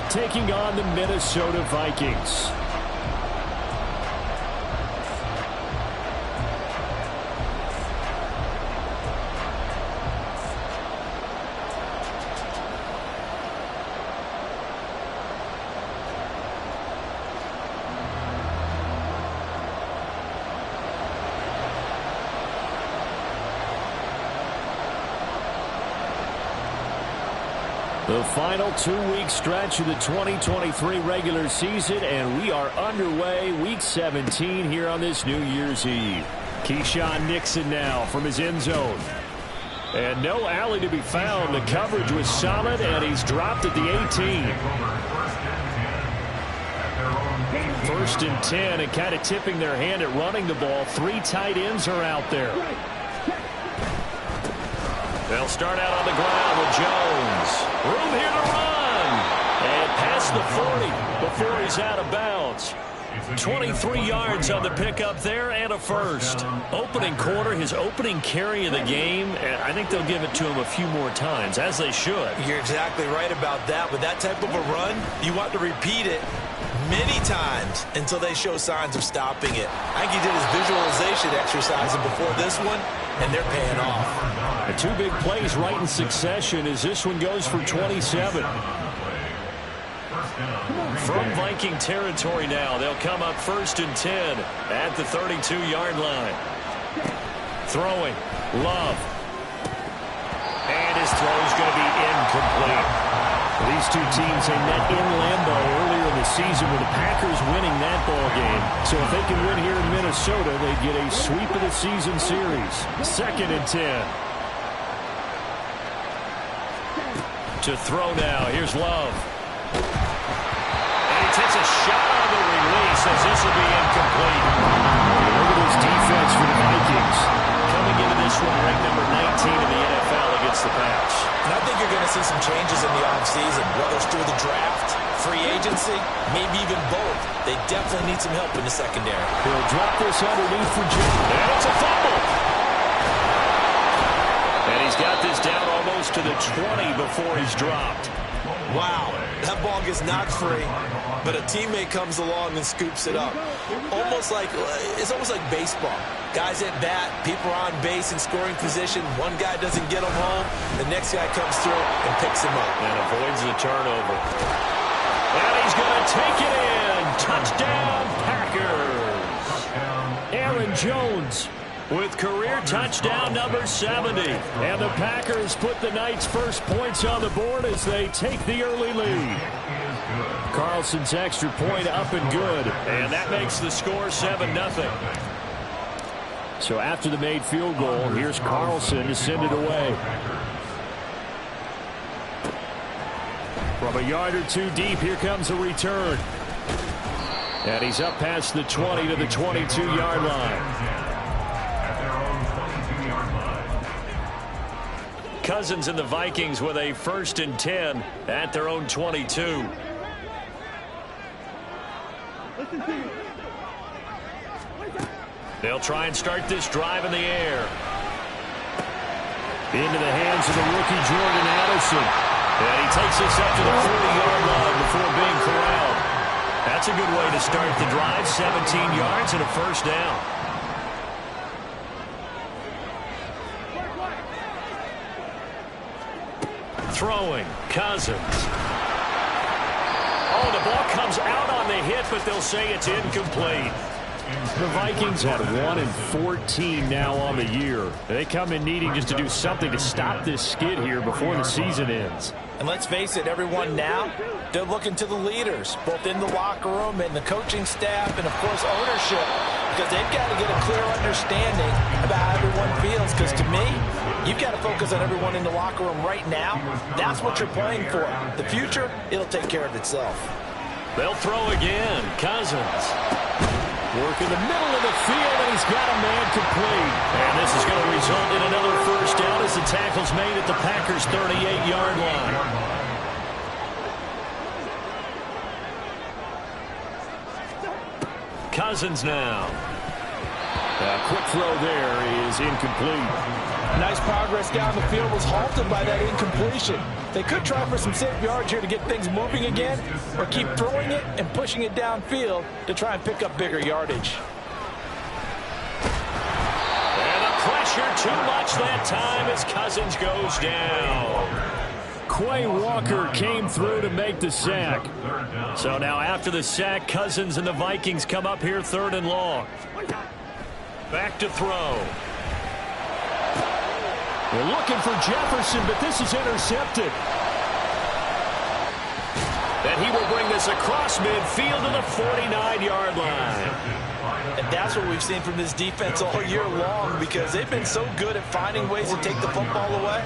taking on the Minnesota Vikings. The final 2-week stretch of the 2023 regular season, and we are underway week 17 here on this New Year's Eve. Keyshawn Nixon now from his end zone. And no alley to be found. The coverage was solid, and he's dropped at the 18. 1st and 10, and kind of tipping their hand at running the ball. 3 tight ends are out there. They'll start out on the ground with Jones. Room here to run. And past the 40 before he's out of bounds. 23 yards on the pickup there and a first. Opening quarter, his opening carry of the game. And I think they'll give it to him a few more times, as they should. You're exactly right about that. With that type of a run, you want to repeat it many times until they show signs of stopping it. I think he did his visualization exercise before this one, and they're paying off. The 2 big plays right in succession as this one goes for 27. From Viking territory now, they'll come up 1st and 10 at the 32-yard line. Throwing, Love. And his throw is going to be incomplete. These 2 teams, they met in Lambeau earlier in the season with the Packers winning that ball game. So if they can win here in Minnesota, they get a sweep of the season series. 2nd and 10. To throw now. Here's Love. And he takes a shot on the release as this will be incomplete. Look at this defense for the Vikings. Coming into this one, ranked number 19 in the NFL against the pass. And I think you're going to see some changes in the offseason, whether it's through the draft, free agency, maybe even both. They definitely need some help in the secondary. He'll drop this underneath for Jones. And it's a fumble. And he's got this down almost to the 20 before he's dropped. Wow, that ball gets knocked free, but a teammate comes along and scoops it up. It's almost like baseball. Guys at bat, people are on base in scoring position. One guy doesn't get him home, the next guy comes through and picks him up. And avoids the turnover. And he's going to take it in. Touchdown, Packers. Aaron Jones with career touchdown number 70. And the Packers put the night's first points on the board as they take the early lead. Carlson's extra point up and good. And that makes the score 7-0. So after the made field goal, here's Carlson to send it away. From a yard or 2 deep, here comes a return. And he's up past the 20 to the 22-yard line. Cousins and the Vikings with a 1st and 10 at their own 22. They'll try and start this drive in the air. Into the hands of the rookie Jordan Addison. And he takes this up to the 40-yard line before being corralled. That's a good way to start the drive. 17 yards and a 1st down. Throwing, Cousins. Oh, the ball comes out on the hit, but they'll say it's incomplete. The Vikings had 1-14 now on the year. They come in needing just to do something to stop this skid here before the season ends. And let's face it, everyone now, they're looking to the leaders, both in the locker room and the coaching staff and, of course, ownership, because they've got to get a clear understanding about how everyone feels. Because to me, you've got to focus on everyone in the locker room right now. That's what you're playing for. The future, it'll take care of itself. They'll throw again. Cousins. Work in the middle of the field, and he's got a man complete. And this is going to result in another 1st down as the tackle's made at the Packers' 38-yard line. Cousins now. A quick throw there is incomplete. Nice progress down the field was halted by that incompletion. They could try for some safe yards here to get things moving again, or keep throwing it and pushing it downfield to try and pick up bigger yardage. And the pressure too much that time as Cousins goes down. Quay Walker came through to make the sack. So now after the sack, Cousins and the Vikings come up here 3rd and long. Back to throw. They're looking for Jefferson, but this is intercepted. And he will bring this across midfield to the 49-yard line. And that's what we've seen from this defense all year long, because they've been so good at finding ways to take the football away.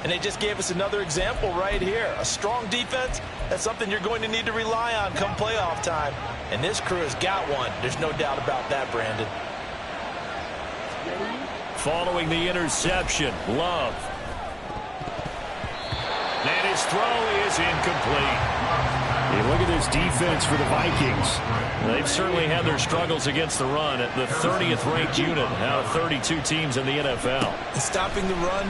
And they just gave us another example right here. A strong defense, that's something you're going to need to rely on come playoff time. And this crew has got one. There's no doubt about that, Brandon. Following the interception, Love. And his throw is incomplete. Hey, look at this defense for the Vikings. They've certainly had their struggles against the run at the 30th ranked unit out of 32 teams in the NFL. And stopping the run,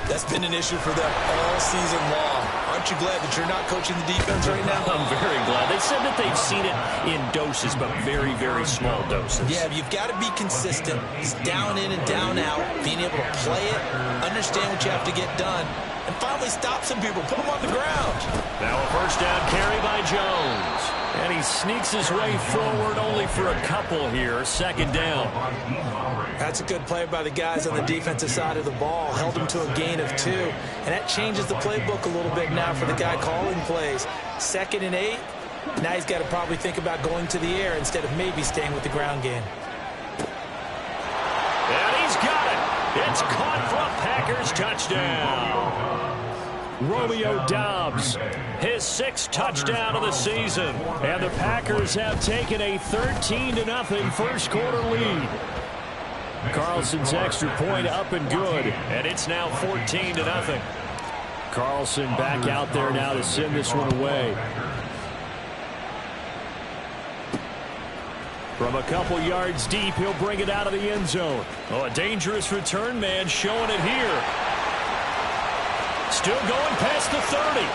that's been an issue for them all season long. Aren't you glad that you're not coaching the defense right now? I'm very glad. They said that they've seen it in doses, but very, very small doses. Yeah, you've got to be consistent. It's down in and down out, being able to play it, understand what you have to get done, and finally stop some people, put them on the ground. Now a first down carry by Jones. And he sneaks his way forward only for a couple here. 2nd down. That's a good play by the guys on the defensive side of the ball. Held him to a gain of 2. And that changes the playbook a little bit now for the guy calling plays. 2nd and 8. Now he's got to probably think about going to the air instead of maybe staying with the ground game. And he's got it. It's caught for a Packers touchdown. Romeo Doubs, his 6th touchdown of the season. And the Packers have taken a 13-0 first quarter lead. Carlson's extra point up and good. And it's now 14-0. Carlson back out there now to send this one away. From a couple yards deep, he'll bring it out of the end zone. Oh, a dangerous return man showing it here. Still going past the 30.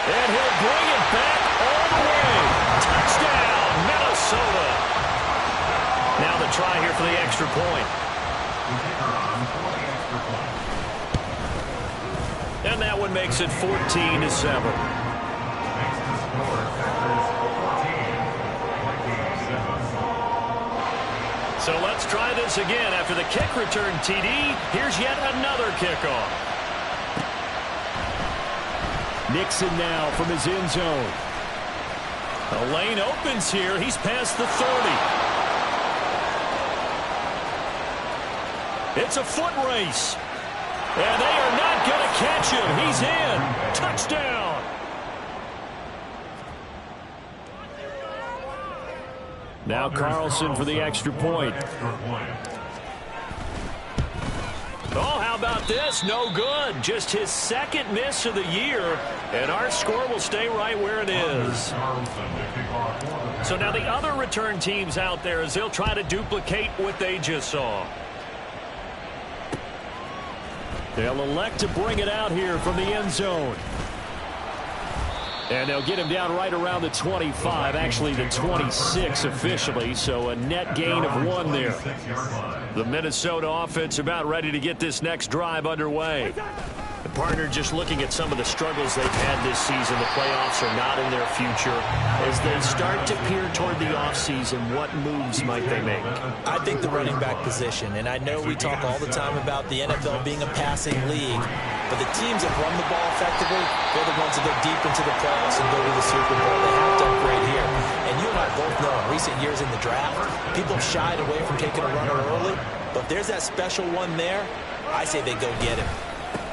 And he'll bring it back all the way. Touchdown, Minnesota. Now the try here for the extra point. And that one makes it 14-7. So let's try this again. After the kick return TD, here's yet another kickoff. Nixon now from his end zone. The lane opens here. He's past the 30. It's a foot race. And they are not going to catch him. He's in. Touchdown. Now Carlson for the extra point. Oh, how about this? No good. Just his 2nd miss of the year. And our score will stay right where it is. So now the other return teams out there, as they'll try to duplicate what they just saw. They'll elect to bring it out here from the end zone. And they'll get him down right around the 25, actually the 26 officially, so a net gain of 1 there. The Minnesota offense about ready to get this next drive underway. The partner just looking at some of the struggles they've had this season. The playoffs are not in their future. As they start to peer toward the offseason, what moves might they make? I think the running back position, and I know we talk all the time about the NFL being a passing league, but the teams that run the ball effectively, they're the ones that go deep into the playoffs and go to the Super Bowl. They have to upgrade here. And you and I both know in recent years in the draft, people have shied away from taking a runner early, but if there's that special one there, I say they go get him.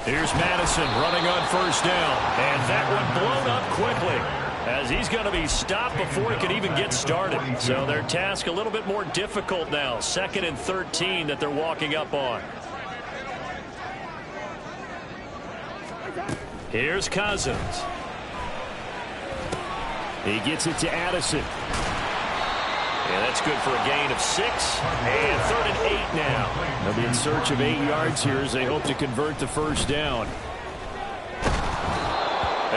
Here's Madison running on first down. And that one blown up quickly, as he's going to be stopped before he could even get started. So their task a little bit more difficult now. 2nd and 13 that they're walking up on. Here's Cousins. He gets it to Addison. And that's good for a gain of 6. And 3rd and 8 now. They'll be in search of 8 yards here as they hope to convert the first down.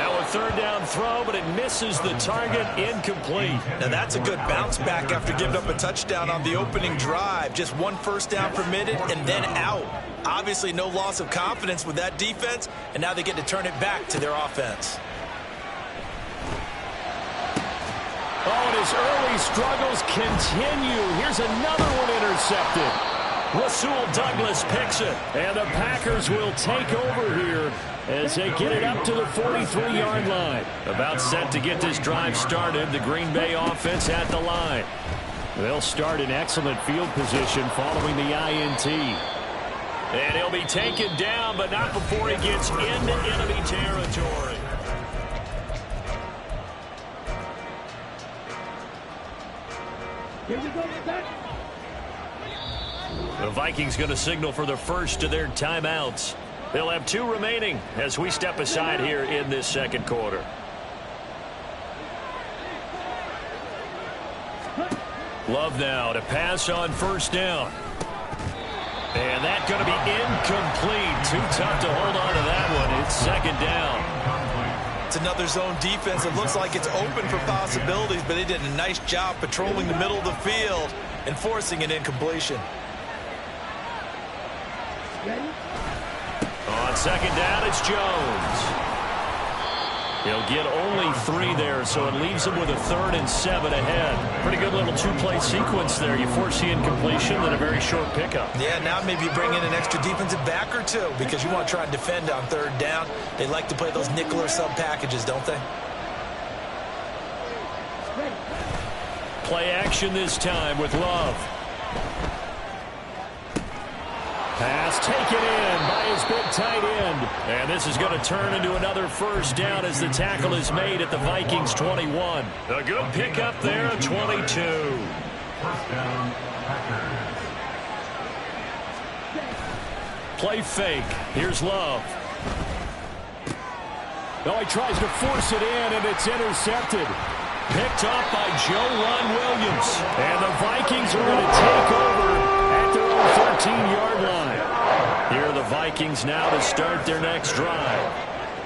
Now a third down throw, but it misses the target, incomplete. Now that's a good bounce back after giving up a touchdown on the opening drive. Just one first down permitted and then out. Obviously no loss of confidence with that defense, and now they get to turn it back to their offense. Oh, and his early struggles continue. Here's another one intercepted. Rasul Douglas picks it, and the Packers will take over here as they get it up to the 43-yard line. About set to get this drive started, the Green Bay offense at the line. They'll start in excellent field position following the INT. And he'll be taken down, but not before he gets into enemy territory. Here we go, back. The Vikings going to signal for the first of their timeouts. They'll have 2 remaining as we step aside here in this second quarter. Love now to pass on first down. And that's going to be incomplete. Too tough to hold on to that one. It's second down. It's another zone defense. It looks like it's open for possibilities, but they did a nice job patrolling the middle of the field and forcing an incompletion. On second down, it's Jones. He'll get only 3 there, so it leaves him with a 3rd and 7 ahead. Pretty good little 2-play sequence there. You force the incompletion, then a very short pickup. Yeah, now maybe you bring in an extra defensive back or 2 because you want to try and defend on 3rd down. They like to play those nickel or sub packages, don't they? Play action this time with Love. Pass taken in by his big tight end. And this is going to turn into another first down as the tackle is made at the Vikings 21. A good pickup there at 22. Play fake. Here's Love. Oh, he tries to force it in, and it's intercepted. Picked up by Ron Williams. And the Vikings are going to take over at their own 13-yard line. Here are the Vikings now to start their next drive.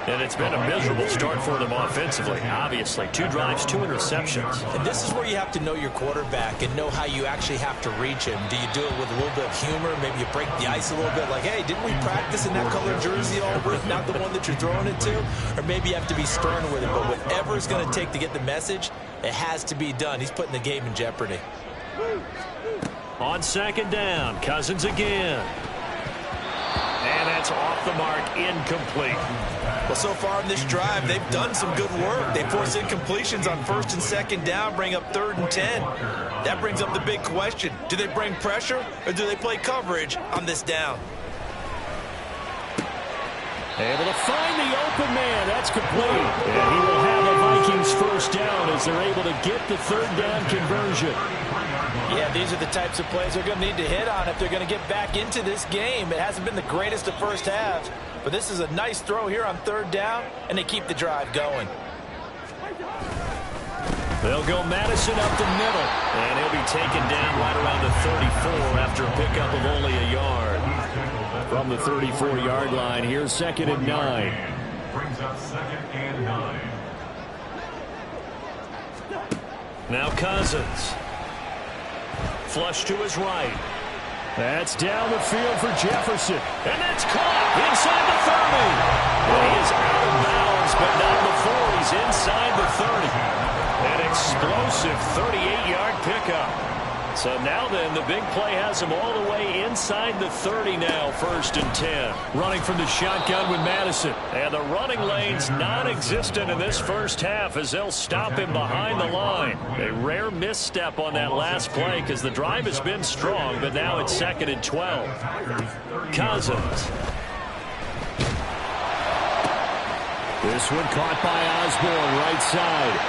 And it's been a miserable start for them offensively, obviously. 2 drives, 2 interceptions. And this is where you have to know your quarterback and know how you actually have to reach him. Do you do it with a little bit of humor? Maybe you break the ice a little bit, like, hey, didn't we practice in that color jersey all week, not the one that you're throwing it to? Or maybe you have to be stern with it. But whatever it's going to take to get the message, it has to be done. He's putting the game in jeopardy. On second down, Cousins again. And that's off the mark, incomplete. Well, so far in this drive, they've done some good work. They force incompletions on 1st and 2nd down, bring up 3rd and 10. That brings up the big question. Do they bring pressure or do they play coverage on this down? Able to find the open man. That's complete. And he will have the Vikings first down as they're able to get the 3rd down conversion. Yeah, these are the types of plays they're going to need to hit on if they're going to get back into this game. It hasn't been the greatest of first halves, but this is a nice throw here on 3rd down, and they keep the drive going. They'll go Madison up the middle, and he'll be taken down right around the 34 after a pickup of only a yard. From the 34-yard line, here's 2nd and 9. Brings up 2nd and 9. Now Cousins. Flush to his right. That's down the field for Jefferson. And that's caught inside the 30. And he is out of bounds, but not before he's inside the 30. An explosive 38-yard pickup. So now then, the big play has him all the way inside the 30 now, 1st and 10. Running from the shotgun with Madison. And the running lane's non-existent in this first half as they'll stop him behind the line. A rare misstep on that last play because the drive has been strong, but now it's 2nd and 12. Cousins. This one caught by Osborne, right side.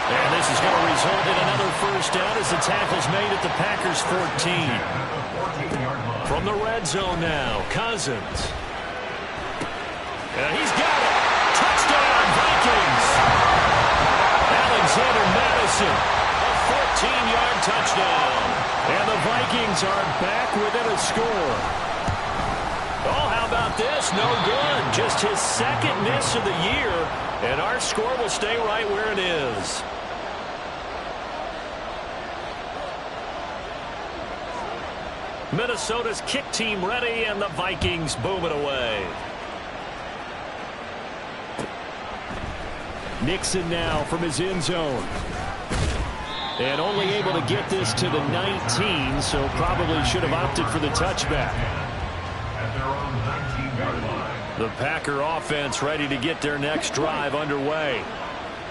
And this is going to result in another first down as the tackle's made at the Packers 14. From the red zone now, Cousins. And he's got it. Touchdown, Vikings. Alexander Madison, a 14-yard touchdown. And the Vikings are back within a score. Oh, how about this? Almost no good. Just his second miss of the year. And our score will stay right where it is. Minnesota's kick team ready, and the Vikings boom it away. Nixon now from his end zone. And only able to get this to the 19, so probably should have opted for the touchback. The Packer offense ready to get their next drive underway.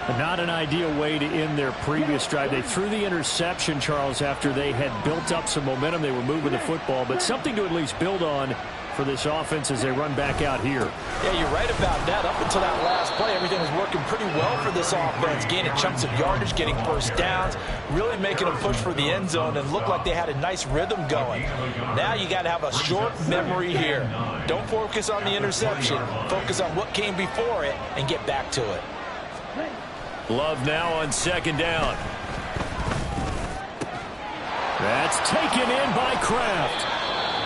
Not an ideal way to end their previous drive. They threw the interception, Charles, after they had built up some momentum. They were moving the football, but something to at least build on for this offense as they run back out here. Yeah, you're right about that. Up until that last play, everything was working pretty well for this offense, gaining chunks of yardage, getting first downs, really making them push for the end zone, and looked like they had a nice rhythm going. Now you got to have a short memory here. Don't focus on the interception. Focus on what came before it and get back to it. Love now on second down. That's taken in by Kraft.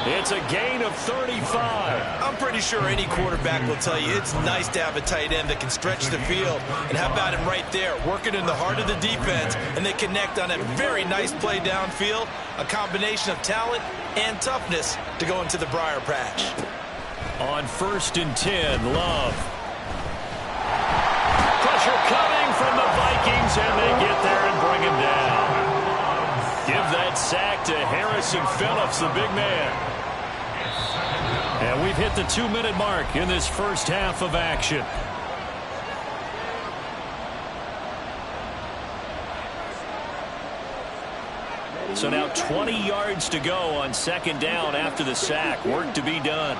It's a gain of 35. I'm pretty sure any quarterback will tell you it's nice to have a tight end that can stretch the field. And how about him right there, working in the heart of the defense, and they connect on a very nice play downfield, a combination of talent and toughness to go into the briar patch. On 1st and 10, Love. Pressure coming from the Vikings, and they get there and bring him down. Give that sack to Harrison Phillips, the big man. And we've hit the 2-minute mark in this first half of action. So now 20 yards to go on second down after the sack. Work to be done.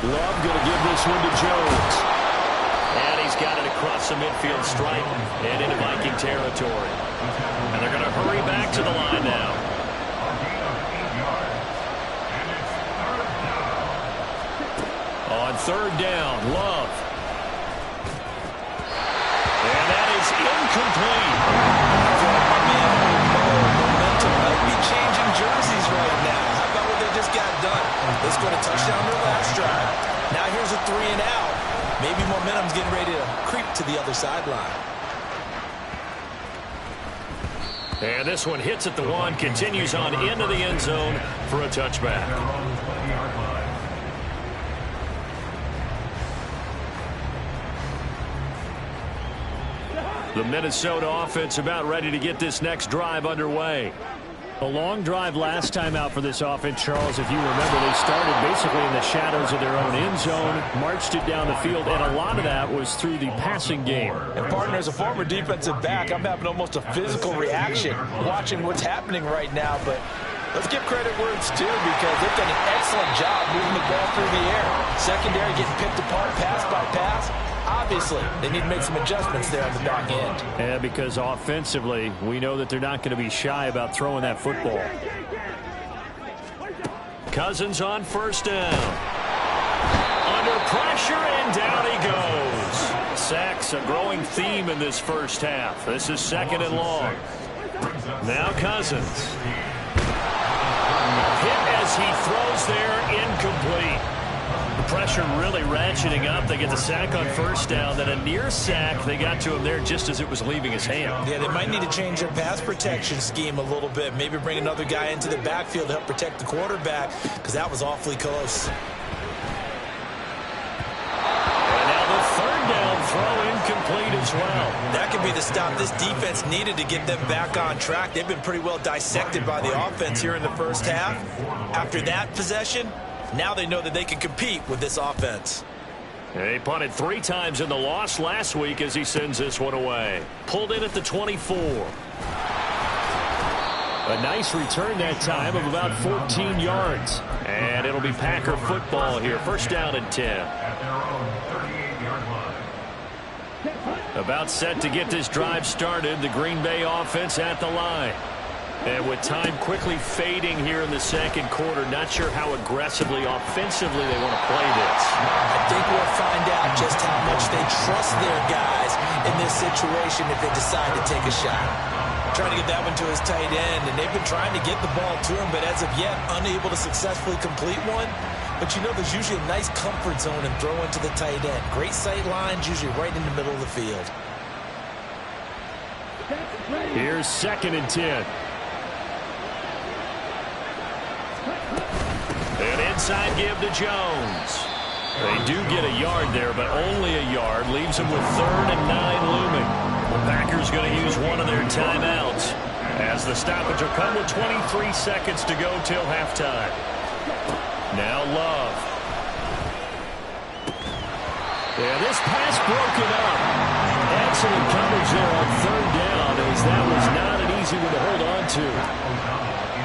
Love going to give this one to Jones. And he's got it across the midfield stripe and into Viking territory. And they're going to hurry back to the line now. On third down, Love. And that is incomplete. Momentum might be changing jerseys right now. How about what they just got done? They scored a touchdown their last drive. Now here's a 3 and out. Maybe momentum's getting ready to creep to the other sideline. And this one hits at the 1, continues on into the end zone for a touchback. The Minnesota offense about ready to get this next drive underway. A long drive last time out for this offense, Charles. If you remember, they started basically in the shadows of their own end zone, marched it down the field, and a lot of that was through the passing game. And, partner, as a former defensive back, I'm having almost a physical reaction watching what's happening right now. But let's give credit where it's due, because they've done an excellent job moving the ball through the air. Secondary getting picked apart pass by pass. Obviously, they need to make some adjustments there on the back end. Yeah, because offensively, we know that they're not going to be shy about throwing that football. Cousins on first down. Under pressure, and down he goes. Sacks, a growing theme in this first half. This is second and long. Now Cousins. Hit as he throws there, incomplete. The pressure really ratcheting up. They get the sack on first down. Then a near sack. They got to him there just as it was leaving his hand. Yeah, they might need to change their pass protection scheme a little bit. Maybe bring another guy into the backfield to help protect the quarterback, because that was awfully close. And now the third down throw incomplete as well. That could be the stop this defense needed to get them back on track. They've been pretty well dissected by the offense here in the first half. After that possession, now they know that they can compete with this offense. He punted 3 times in the loss last week as he sends this one away. Pulled in at the 24. A nice return that time of about 14 yards. And it'll be Packer football here. First down and 10. About set to get this drive started. The Green Bay offense at the line. And with time quickly fading here in the second quarter, not sure how aggressively, offensively they want to play this. I think we'll find out just how much they trust their guys in this situation if they decide to take a shot. Trying to get that one to his tight end, and they've been trying to get the ball to him, but as of yet, unable to successfully complete one. But you know there's usually a nice comfort zone in throwing to the tight end. Great sight lines, usually right in the middle of the field. Here's 2nd and 10. An inside give to Jones. They do get a yard there, but only a yard. Leaves them with 3rd and 9 looming. The Packers going to use one of their timeouts, as the stoppage will come with 23 seconds to go till halftime. Now Love. Yeah, this pass broken up. Excellent coverage there on 3rd down, as that was not an easy one to hold on to.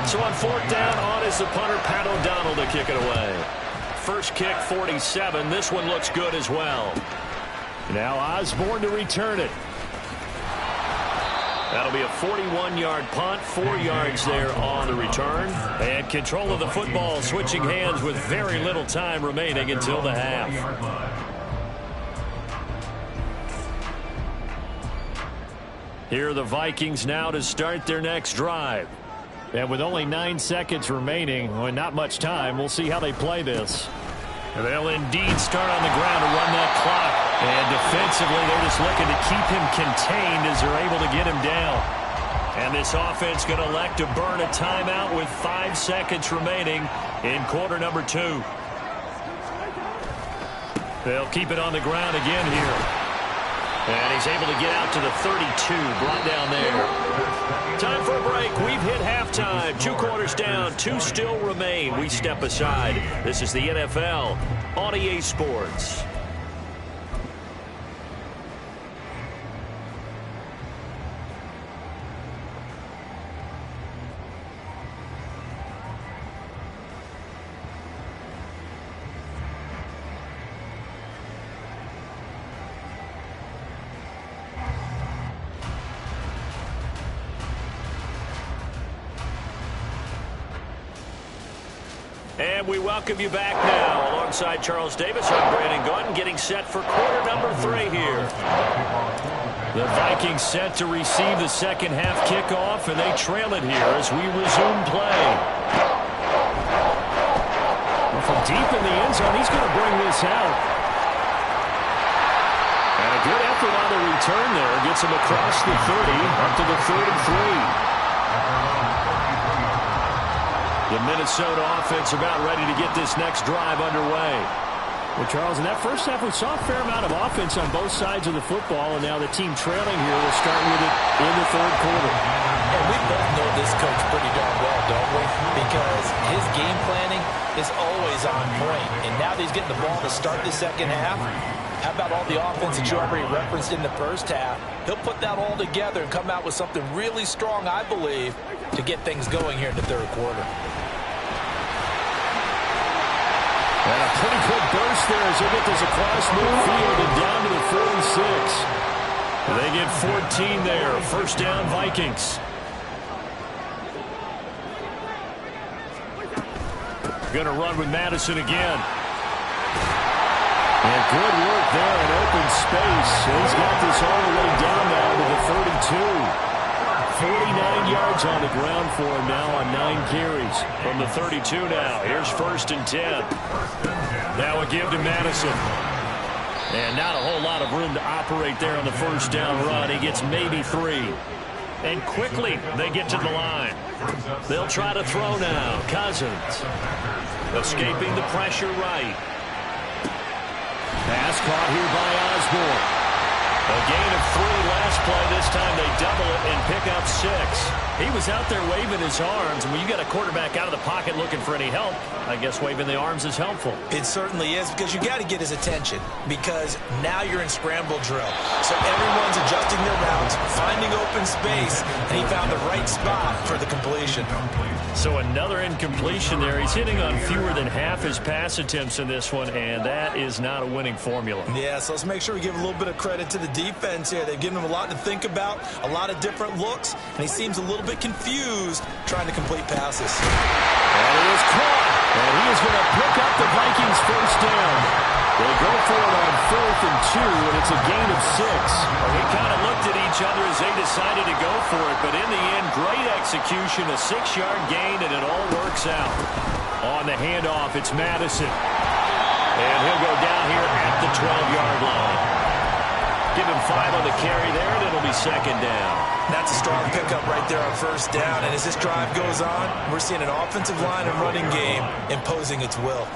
So on 4th down, on is the punter, Pat O'Donnell, to kick it away. First kick, 47. This one looks good as well. Now Osborne to return it. That'll be a 41-yard punt, 4 yards there on the return. And control of the football switching hands with very little time remaining until the half. Here are the Vikings now to start their next drive. And with only 9 seconds remaining, well, not much time, we'll see how they play this. They'll indeed start on the ground to run that clock. And defensively, they're just looking to keep him contained as they're able to get him down. And this offense going to elect to burn a timeout with 5 seconds remaining in quarter number 2. They'll keep it on the ground again here. And he's able to get out to the 32, brought down there. Time for a break. We've hit halftime. 2 quarters down, 2 still remain. We step aside. This is the NFL on EA Sports. And we welcome you back now. Alongside Charles Davis, I'm Brandon Gaudin, getting set for quarter number 3 here. The Vikings set to receive the second half kickoff, and they trail it here as we resume play. Well, from deep in the end zone, he's going to bring this out. And a good effort on the return there. Gets him across the 30, up to the 33. The Minnesota offense about ready to get this next drive underway. Well, Charles, in that first half, we saw a fair amount of offense on both sides of the football, and now the team trailing here will start with it in the 3rd quarter. And we both know this coach pretty darn well, don't we? Because his game planning is always on point. And now that he's getting the ball to start the second half, how about all the offense that you already referenced in the first half? He'll put that all together and come out with something really strong, I believe, to get things going here in the 3rd quarter. And a pretty quick burst there as they get this across midfield and down to the 46. They get 14 there. First down, Vikings. Going to run with Madison again. And good work there in open space. He's got this all the way down now to the 32. 49 yards on the ground for him now on 9 carries. From the 32 now. Here's 1st and 10. Now a give to Madison. And not a whole lot of room to operate there on the first down run. He gets maybe 3. And quickly they get to the line. They'll try to throw now. Cousins escaping the pressure right. Pass caught here by Osborne. A gain of 3 last play. This time they double it and pick up 6. He was out there waving his arms. And when you got a quarterback out of the pocket looking for any help, I guess waving the arms is helpful. It certainly is, because you got to get his attention, because now you're in scramble drill. So everyone's adjusting their routes, finding open space, and he found the right spot for the completion. So another incompletion there. He's hitting on fewer than half his pass attempts in this one, and that is not a winning formula. Yeah, so let's make sure we give a little bit of credit to the defense here. They've given him a lot to think about, a lot of different looks, and he seems a little bit confused trying to complete passes. And he is caught, and he is going to pick up the Vikings first down. They go for it on 4th and 2, and it's a gain of 6. Well, we kind of looked at each other as they decided to go for it, but in the end, great execution, a 6-yard gain, and it all works out. On the handoff, it's Madison. And he'll go down here at the 12-yard line. Give him 5 on the carry there, and it'll be 2nd down. That's a strong pickup right there on 1st down, and as this drive goes on, we're seeing an offensive line and running game imposing its will.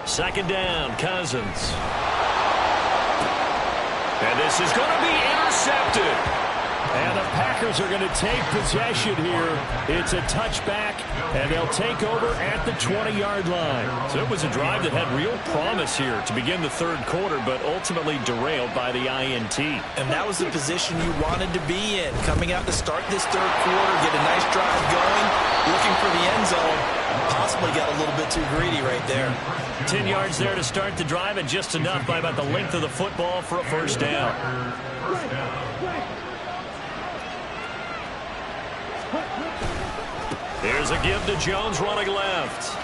2nd down, Cousins. And this is going to be intercepted. And the Packers are going to take possession here. It's a touchback, and they'll take over at the 20-yard line. So it was a drive that had real promise here to begin the 3rd quarter, but ultimately derailed by the INT. And that was the position you wanted to be in. Coming out to start this 3rd quarter, get a nice drive going, looking for the end zone. Possibly got a little bit too greedy right there. 10 yards there to start the drive, and just enough by about the length of the football for a 1st down. Here's a give to Jones running left.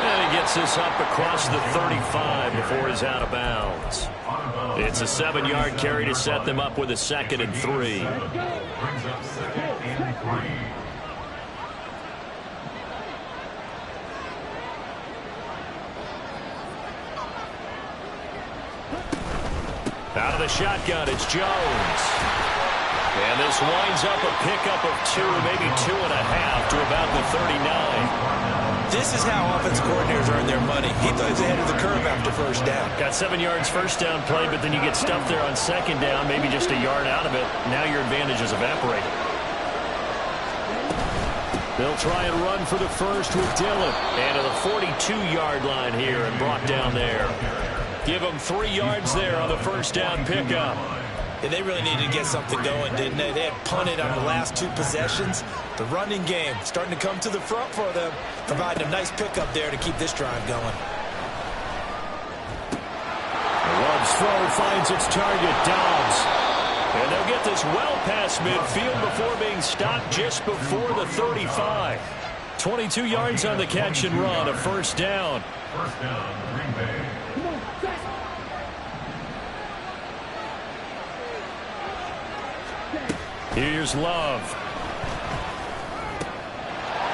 And he gets this up across the 35 before he's out of bounds. It's a 7-yard carry to set them up with a 2nd and 3. Brings up 2nd and 3. Out of the shotgun, it's Jones. And this winds up a pickup of 2, maybe 2.5 to about the 39. This is how offensive coordinators earn their money. He thought he was ahead of the curve after 1st down. Got 7 yards 1st down play, but then you get stuffed there on 2nd down, maybe just a yard out of it. Now your advantage is evaporated. They'll try and run for the 1st with Dillon. And to the 42-yard line here and brought down there. Give them 3 yards there on the 1st down pickup. And they really needed to get something going, didn't they? They had punted on the last 2 possessions. The running game starting to come to the front for them, providing a nice pickup there to keep this drive going. Love's throw finds its target, Dobbs. And they'll get this well past midfield before being stopped just before the 35. 22 yards on the catch and run, a 1st down. 1st down, Green Bay. Here's Love.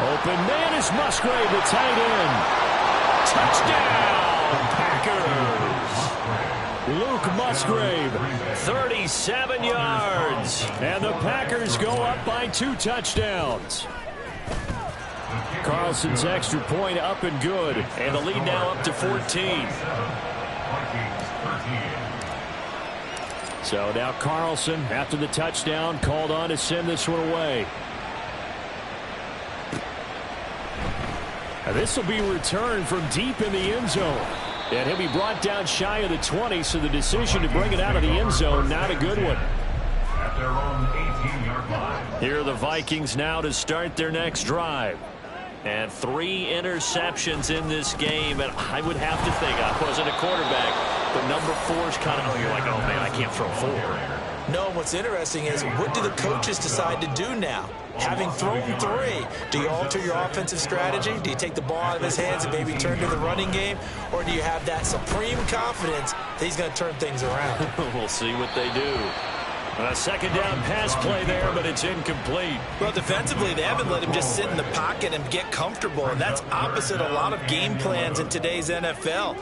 Open man is Musgrave, the tight end. Touchdown, Packers. Luke Musgrave, 37 yards. And the Packers go up by 2 touchdowns. Carlson's extra point up and good. And the lead now up to 14. So now Carlson, after the touchdown, called on to send this one away. And this will be returned from deep in the end zone. And he'll be brought down shy of the 20, so the decision to bring it out of the end zone, not a good one. At their own 18-yard line. Here are the Vikings now to start their next drive. And 3 interceptions in this game, and I would have to think, I wasn't a quarterback, but number 4 is kind of, you're like, oh man, I can't throw 4. No, what's interesting is, what do the coaches decide to do now? Having thrown 3, do you alter your offensive strategy? Do you take the ball out of his hands and maybe turn to the running game? Or do you have that supreme confidence that he's going to turn things around? We'll see what they do. A 2nd down pass play there, but it's incomplete. Well, defensively, they haven't let him just sit in the pocket and get comfortable, and that's opposite a lot of game plans in today's NFL.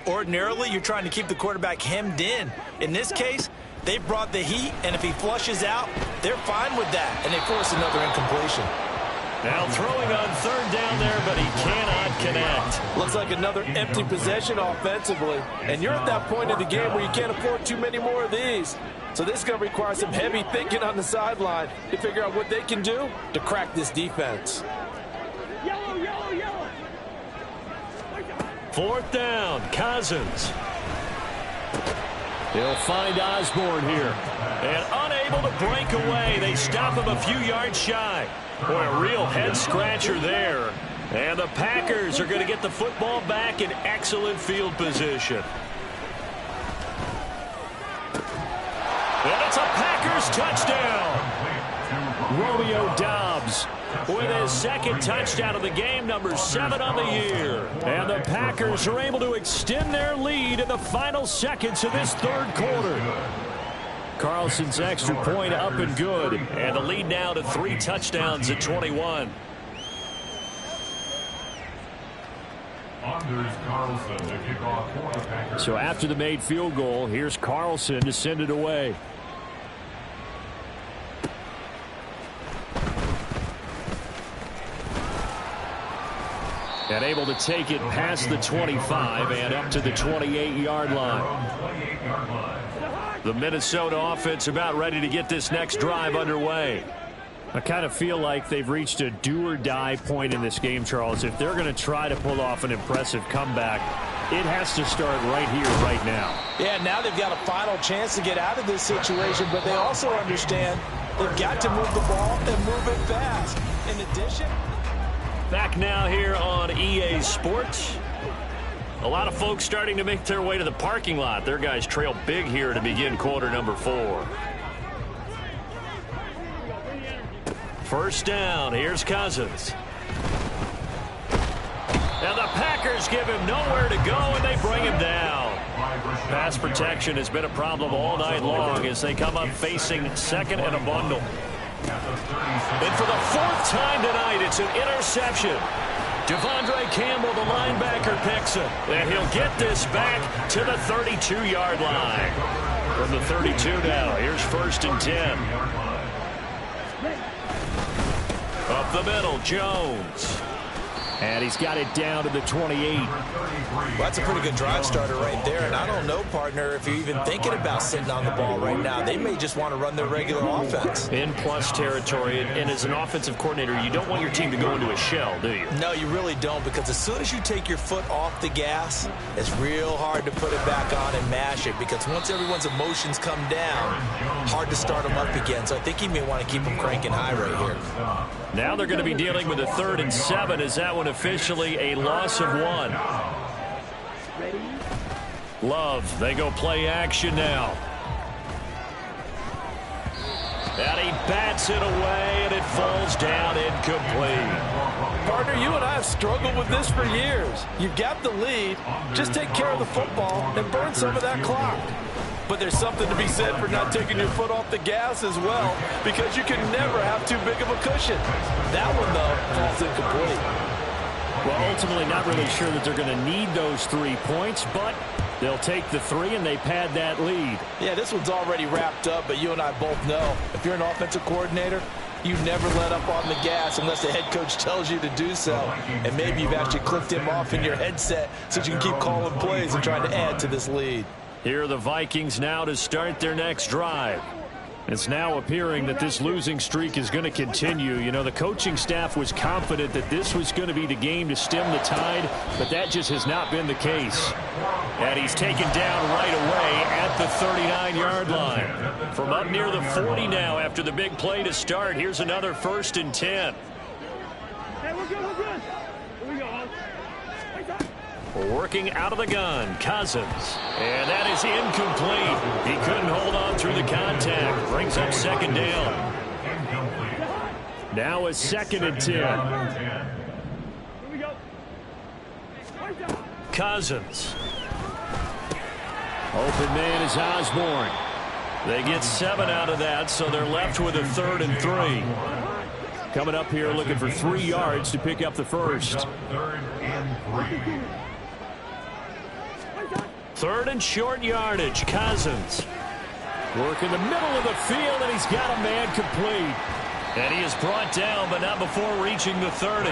Ordinarily, you're trying to keep the quarterback hemmed in. In this case, they brought the heat, and if he flushes out, they're fine with that, and they force another incompletion. Now throwing on 3rd down there, but he cannot connect. Looks like another empty possession offensively, and you're at that point in the game where you can't afford too many more of these. So this is going to require some heavy thinking on the sideline to figure out what they can do to crack this defense. 4th down, Cousins. He'll find Osborne here. And unable to break away, they stop him a few yards shy. Boy, a real head-scratcher there. And the Packers are going to get the football back in excellent field position. And it's a Packers touchdown. Romeo Doubs with his second touchdown of the game, number 7 on the year. And the Packers are able to extend their lead in the final seconds of this third quarter. Carlson's extra point up and good. And the lead now to 3 touchdowns at 21. So after the made field goal, here's Carlson to send it away. And able to take it past the 25 and up to the 28-yard line. The Minnesota offense about ready to get this next drive underway. I kind of feel like they've reached a do-or-die point in this game, Charles. If they're going to try to pull off an impressive comeback, it has to start right here, right now. Yeah, now they've got a final chance to get out of this situation, but they also understand they've got to move the ball and move it fast. In addition... Back now here on EA Sports. A lot of folks starting to make their way to the parking lot. Their guys trail big here to begin quarter number 4. First down. Here's Cousins. Now the Packers give him nowhere to go, and they bring him down. Pass protection has been a problem all night long as they come up facing second and a bundle. And for the 4th time tonight, it's an interception. Devondre Campbell, the linebacker, picks it. And he'll get this back to the 32-yard line. From the 32 now, here's 1st and 10. Up the middle, Jones. And he's got it down to the 28. Well, that's a pretty good drive starter right there. And I don't know, partner, if you're even thinking about sitting on the ball right now. They may just want to run their regular offense. In plus territory. And as an offensive coordinator, you don't want your team to go into a shell, do you? No, you really don't, because as soon as you take your foot off the gas, it's real hard to put it back on and mash it, because once everyone's emotions come down, hard to start them up again. So I think you may want to keep them cranking high right here. Now they're going to be dealing with a 3rd and 7. Is that one officially a loss of 1? Love, they go play action now. And he bats it away, and it falls down incomplete. Partner, you and I have struggled with this for years. You've got the lead. Just take care of the football and burn some of that clock. But there's something to be said for not taking your foot off the gas as well, because you can never have too big of a cushion. That one, though, falls incomplete. Well, ultimately not really sure that they're going to need those 3 points, but they'll take the 3 and they pad that lead. Yeah, this one's already wrapped up, but you and I both know if you're an offensive coordinator, you never let up on the gas unless the head coach tells you to do so. And maybe you've actually clicked him off in your headset so you can keep calling plays and trying to add to this lead. Here are the Vikings now to start their next drive. It's now appearing that this losing streak is going to continue. You know, the coaching staff was confident that this was going to be the game to stem the tide, but that just has not been the case. And he's taken down right away at the 39-yard line. From up near the 40 now after the big play to start, here's another 1st and 10. Hey, we're good, we're good. Here we go. Working out of the gun, Cousins. And that is incomplete. He couldn't hold on through the contact. Brings up 2nd down. Now a 2nd and 10. Here we go. Cousins. Open man is Osborne. They get 7 out of that, so they're left with a 3rd and 3. Coming up here looking for 3 yards to pick up the first. 3rd and short yardage. Cousins. Work in the middle of the field, and he's got a man complete. And he is brought down, but not before reaching the 30.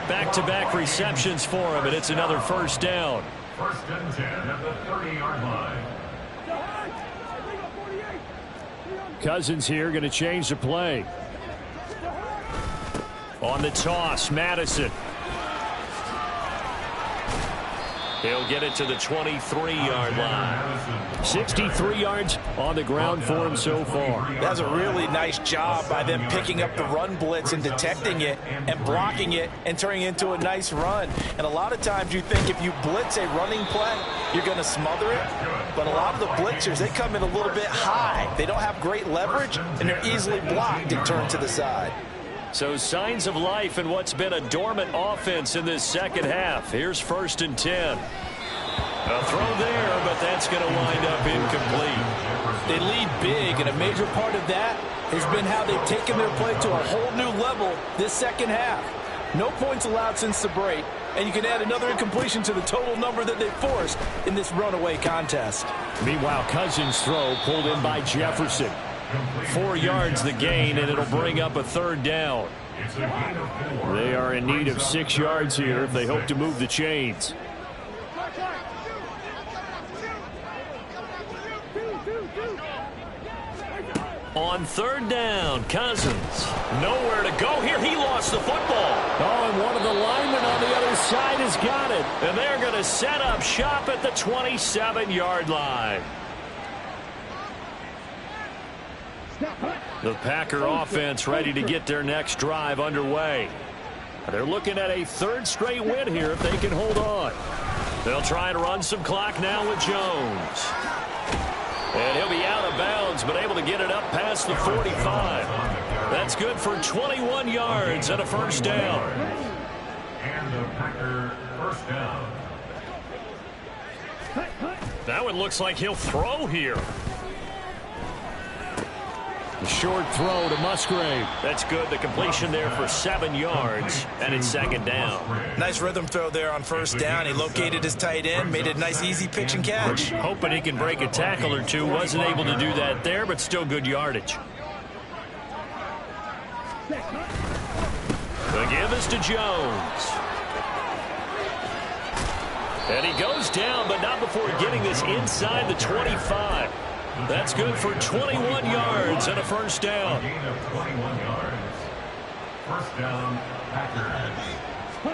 Back-to-back receptions for him, and it's another 1st down. 1st and 10 at the 30-yard line. Cousins here going to change the play. On the toss, Madison. He'll get it to the 23-yard line. 63 yards on the ground for him so far. That's a really nice job by them picking up the run blitz and detecting it and blocking it and turning it into a nice run. And a lot of times you think if you blitz a running play, you're going to smother it. but a lot of the blitzers, they come in a little bit high. They don't have great leverage, and they're easily blocked and turned to the side. So signs of life in what's been a dormant offense in this second half. Here's 1st and 10. A throw there, but that's going to wind up incomplete. They lead big, and a major part of that has been how they've taken their play to a whole new level this second half. No points allowed since the break, and you can add another incompletion to the total number that they forced in this runaway contest. Meanwhile, Cousins' throw pulled in by Jefferson. 4 yards the gain, and it'll bring up a 3rd down. They are in need of 6 yards here if they hope to move the chains. On 3rd down, Cousins. Nowhere to go here. He lost the football. Oh, and one of the linemen on the other side has got it. And they're going to set up shop at the 27-yard line. The Packer offense ready to get their next drive underway. They're looking at a 3rd straight win here if they can hold on. They'll try and run some clock now with Jones. And he'll be out of bounds, but able to get it up past the 45. That's good for 21 yards and a 1st down. And the Packer 1st down. That one looks like he'll throw here. The short throw to Musgrave. That's good. The completion there for 7 yards, and it's 2nd down. Nice rhythm throw there on 1st down. He located his tight end, made it a nice, easy pitch and catch. Hoping he can break a tackle or two. Wasn't able to do that there, but still good yardage. The give is to Jones. And he goes down, but not before getting this inside the 25. That's good for 21 yards and a 1st down. Gain of 21 yards. 1st down, Packers.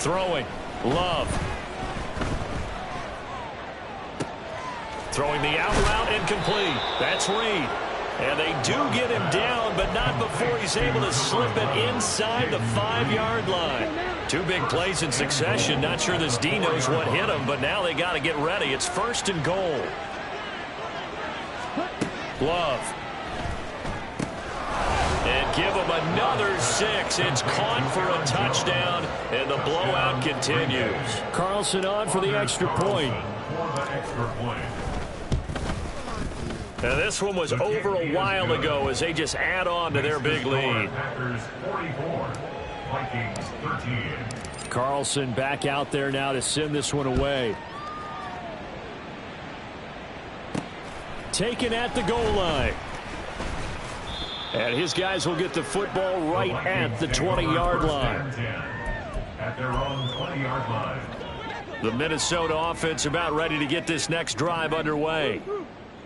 Throwing. Love. Throwing the out route incomplete. That's Reed. And they do get him down, but not before he's able to slip it inside the 5-yard line. 2 big plays in succession. Not sure this D knows what hit him, but now they got to get ready. It's 1st and goal. Love. And give him another 6. It's caught for a touchdown, and the blowout continues. Carlson on for the extra point. Now this one was over a while ago as they just add on to their big lead. Packers 44, Vikings 13. Carlson back out there now to send this one away. Taken at the goal line. And his guys will get the football right at the 20-yard line. At their own 20-yard line. The Minnesota offense about ready to get this next drive underway.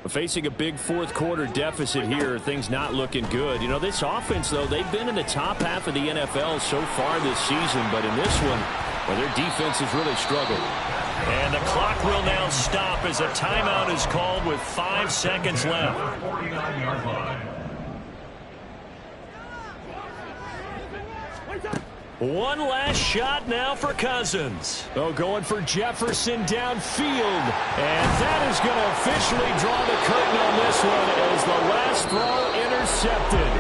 Facing a big 4th quarter deficit here, things not looking good. You know, this offense, though, they've been in the top half of the NFL so far this season, but in this one, well, their defense has really struggled. And the clock will now stop as a timeout is called with 5 seconds left. 49-yard line. One last shot now for Cousins. Oh, going for Jefferson downfield. And that is going to officially draw the curtain on this one as the last throw intercepted.